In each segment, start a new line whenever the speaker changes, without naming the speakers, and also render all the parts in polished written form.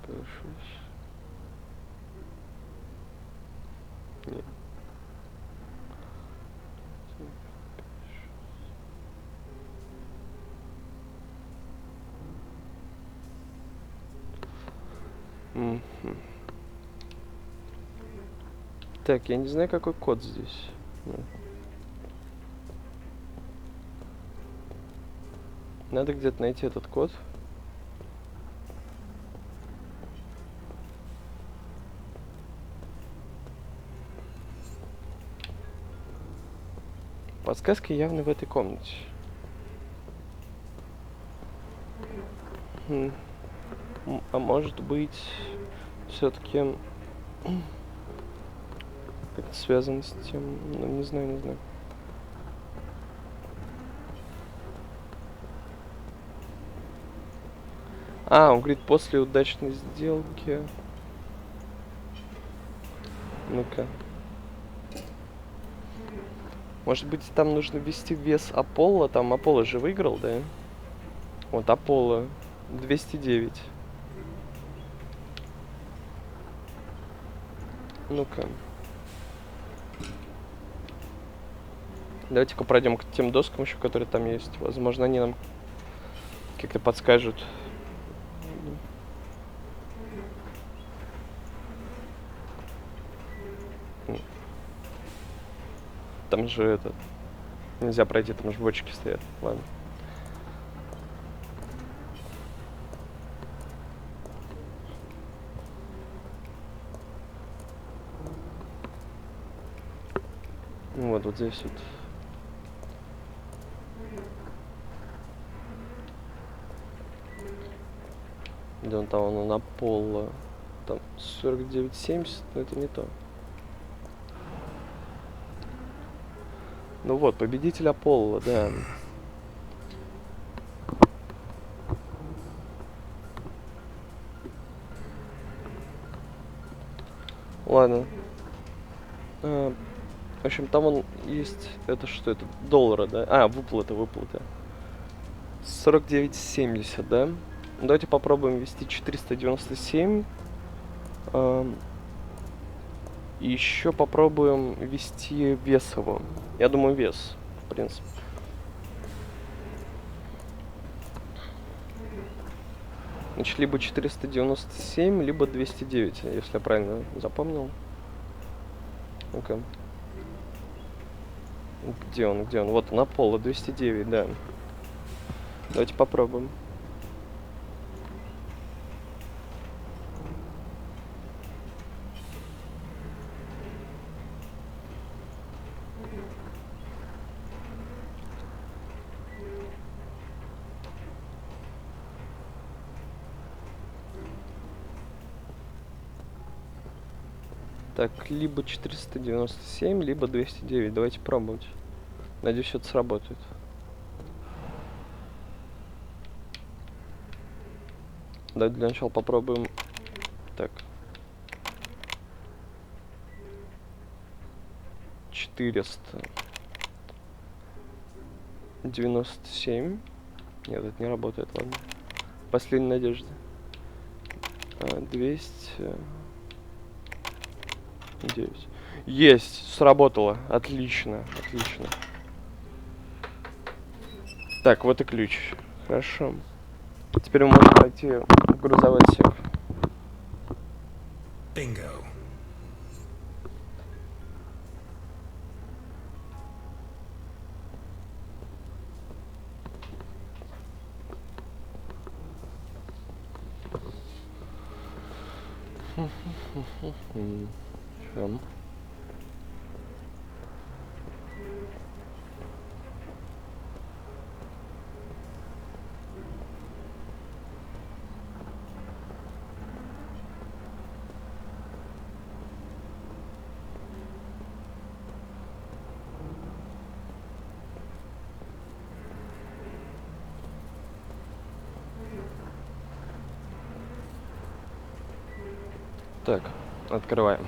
Пишись. Нет. Так, я не знаю, какой код здесь. Надо где-то найти этот код. Подсказка явно в этой комнате. А может быть, все-таки как-то связано с тем, ну, не знаю. Он говорит, после удачной сделки. Ну-ка. Может быть, там нужно ввести вес Аполло. Там Аполло же выиграл, да? Вот Аполло 209. Ну-ка. Давайте-ка пройдем к тем доскам еще, которые там есть. Возможно, они нам как-то подскажут. Там же этот... Нельзя пройти, там же бочки стоят. Ладно. Вот здесь вот. Где он там, он на пол. Там 49,70, но это не то. Ну вот, победитель Аполло, да. Ладно. В общем, там он есть... Это что? Это доллара, да? Выплата. 49,70, да? Давайте попробуем ввести 497. И еще попробуем ввести вес его. Я думаю, вес, в принципе. Значит, либо 497, либо 209, если я правильно запомнил. Ну-ка. Где он? Вот, на поло 209, да. Давайте попробуем. Так, либо 497, либо 209. Давайте пробовать. Надеюсь, это сработает. Давайте для начала попробуем. Так. 497. Нет, это не работает, ладно. Последняя надежда. 209. Есть, сработало. Отлично. Так, вот и ключ. Хорошо. Теперь мы можем пойти в грузовой отсек.
Bingo.
Чем? Так, открываем.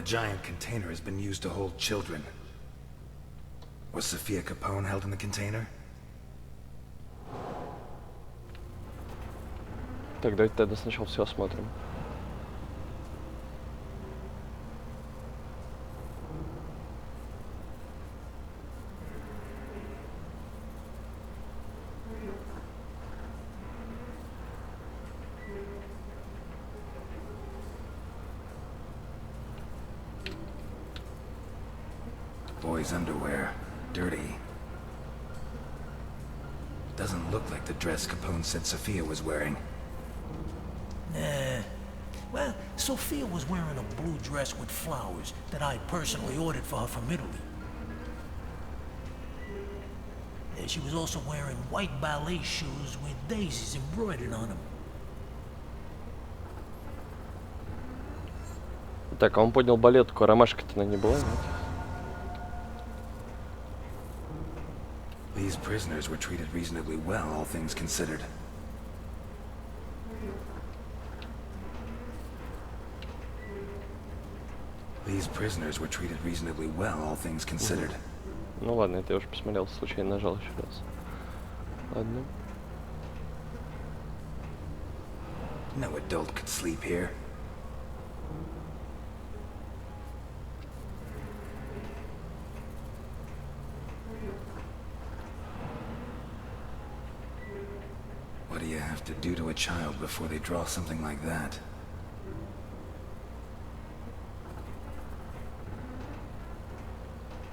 the giant container has been used to hold children. Was Sophia Capone held in the container?
Так, давайте тогда сначала все осмотрим.
Boy's underwear. Dirty. Doesn't look like the dress Capone said Sophia was wearing.
Nah. Well, Sophia was wearing a blue dress with flowers that I personally ordered for her from Italy. And she was also wearing white ballet shoes with daisies embroidered on them.
Так, а он поднял балетку, а ромашка-то на ней была, нет?
These prisoners were treated reasonably well, all things considered. These prisoners were treated reasonably well, all things considered.
Ну ладно, это я уже посмотрел, случайно нажал еще раз. Ладно.
No adult could sleep here. What do you have to do to a child before they draw something like that?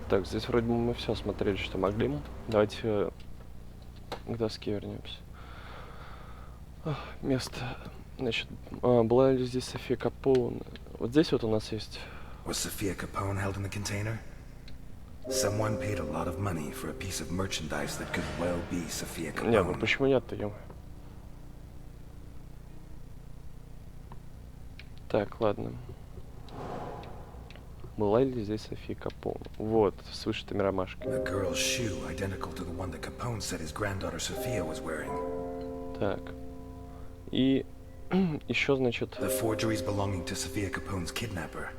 Так, здесь вроде бы мы все смотрели, что могли. Давайте к доске вернемся. Место. Значит, была ли здесь София Капоун? Вот здесь вот у нас есть.
Was Sophia Capone held in the container? Someone paid a lot of money for a piece of merchandise that could well be Sophia Capone.
Нет, ну почему нет-то, ё? Так, ладно. Была ли здесь София Капоун? Вот, с вышитыми ромашками.
The girl's shoe, identical to the one that Capone said his granddaughter Sophia was wearing.
Так. И еще, значит...
The forgeries belonging to Sophia Capone's kidnapper.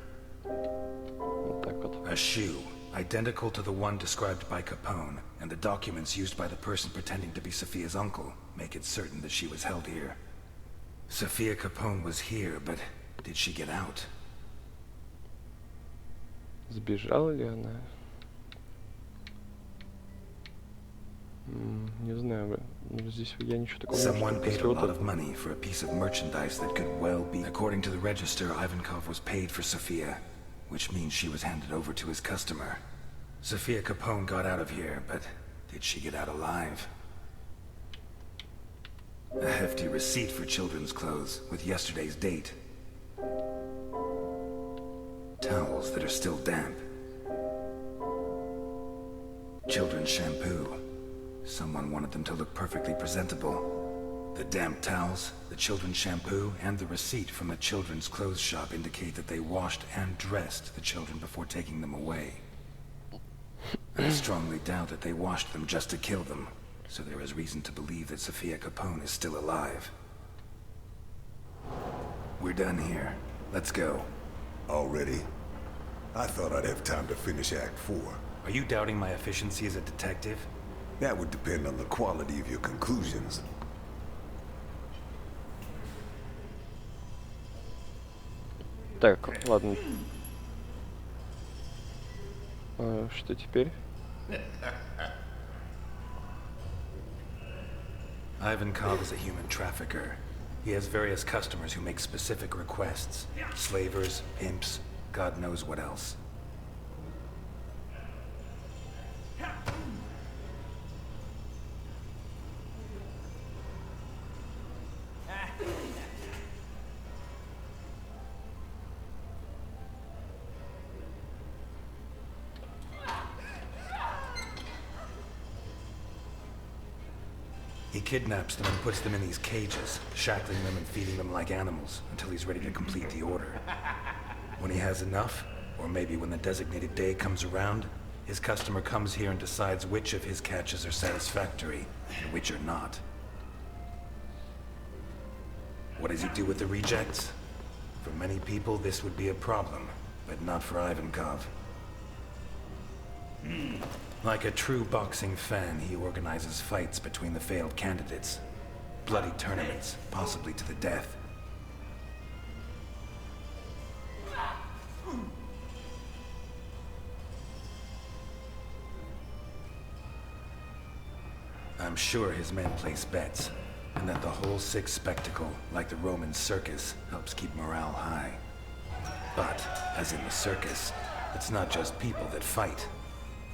Вот так вот.
A shoe, identical to the one described by Capone, and the documents used by the person pretending to be Sophia's uncle make it certain that she was held here. Sophia Capone was here, but did she get out?
Сбежала ли она? Не знаю, здесь я ничего такого не вижу.
Someone paid a lot of money for a piece of merchandise that could well be. According to the register, Ivankov was paid for Sophia, which means she was handed over to his customer. Sophia Capone got out of here, but did she get out alive? A hefty receipt for children's clothes with yesterday's date. Towels that are still damp. Children's shampoo. Someone wanted them to look perfectly presentable. The damp towels, the children's shampoo, and the receipt from a children's clothes shop indicate that they washed and dressed the children before taking them away. I strongly doubt that they washed them just to kill them, so there is reason to believe that Sophia Capone is still alive. We're done here. Let's go.
Already? I thought I'd have time to finish Act 4.
Are you doubting my efficiency as a detective?
That would depend on the quality of your conclusions.
Так, ладно. Что теперь?
Ivankov is a human trafficker. He has various customers who make specific requests. Slavers, pimps, God knows what else. He kidnaps them and puts them in these cages, shackling them and feeding them like animals until he's ready to complete the order. When he has enough, or maybe when the designated day comes around, his customer comes here and decides which of his catches are satisfactory and which are not. What does he do with the rejects? For many people, this would be a problem, but not for Ivankov. Like a true boxing fan, he organizes fights between the failed candidates. Bloody tournaments, possibly to the death. I'm sure his men place bets, and that the whole sick spectacle, like the Roman circus, helps keep morale high. But, as in the circus, it's not just people that fight.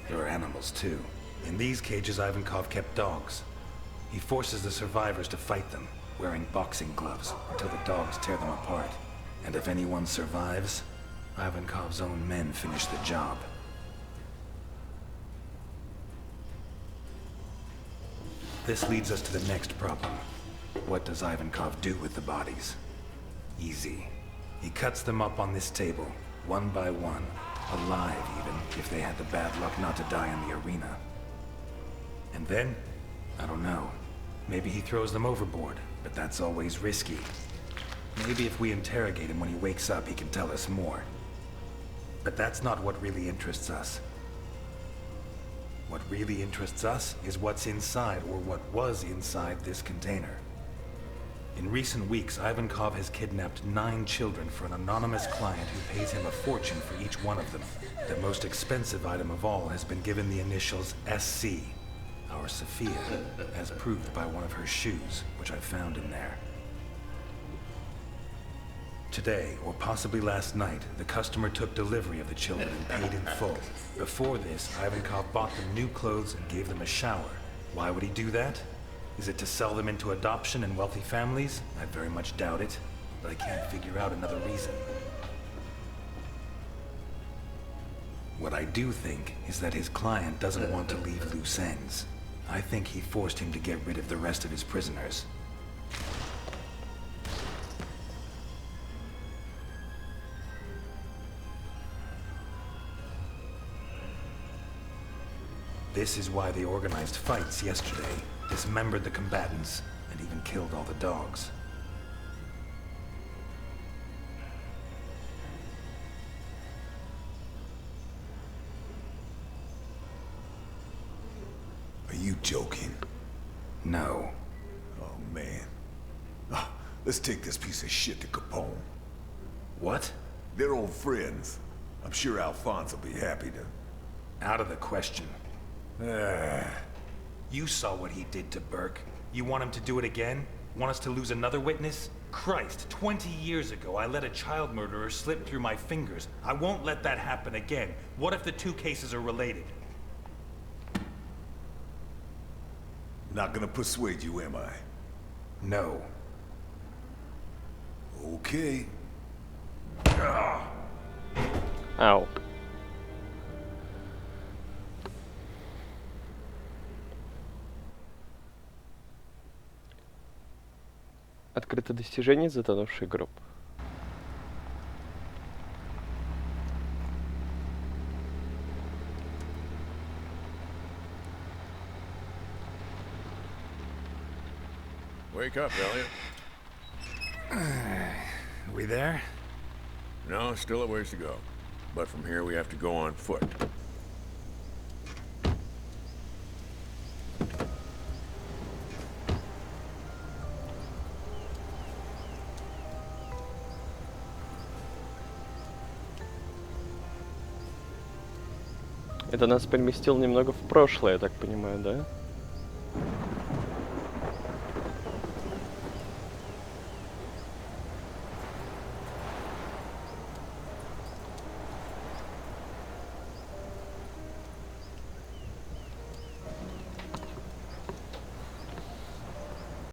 There are animals too. In these cages, Ivankov kept dogs. He forces the survivors to fight them, wearing boxing gloves, until the dogs tear them apart. And if anyone survives, Ivankov's own men finish the job. This leads us to the next problem. What does Ivankov do with the bodies? Easy. He cuts them up on this table, one by one. Alive, even, if they had the bad luck not to die in the arena. And then? I don't know. Maybe he throws them overboard, but that's always risky. Maybe if we interrogate him when he wakes up, he can tell us more. But that's not what really interests us. What really interests us is what's inside, or what was inside this container. In recent weeks, Ivankov has kidnapped 9 children for an anonymous client who pays him a fortune for each one of them. The most expensive item of all has been given the initials SC, our Sophia, as proved by one of her shoes, which I found in there. Today, or possibly last night, the customer took delivery of the children and paid in full. Before this, Ivankov bought them new clothes and gave them a shower. Why would he do that? Is it to sell them into adoption in wealthy families? I very much doubt it, but I can't figure out another reason. What I do think is that his client doesn't want to leave loose ends. I think he forced him to get rid of the rest of his prisoners. This is why they organized fights yesterday, dismembered the combatants, and even killed all the dogs.
Are you joking?
No.
Oh, man. Ah, let's take this piece of shit to Capone.
What?
They're old friends. I'm sure Alphonse will be happy to...
Out of the question.
Ah,
You saw what he did to Burke. You want him to do it again? Want us to lose another witness? Christ, 20 years ago, I let a child murderer slip through my fingers. I won't let that happen again. What if the two cases are related?
not gonna persuade you, am I?
No.
Okay.
Ау. Открыто достижение, затонувший гроб.
Wake up, Elliot.
We there?
No, still a ways to go. But from here we have to go on foot.
Это нас переместил немного в прошлое, я так понимаю, да?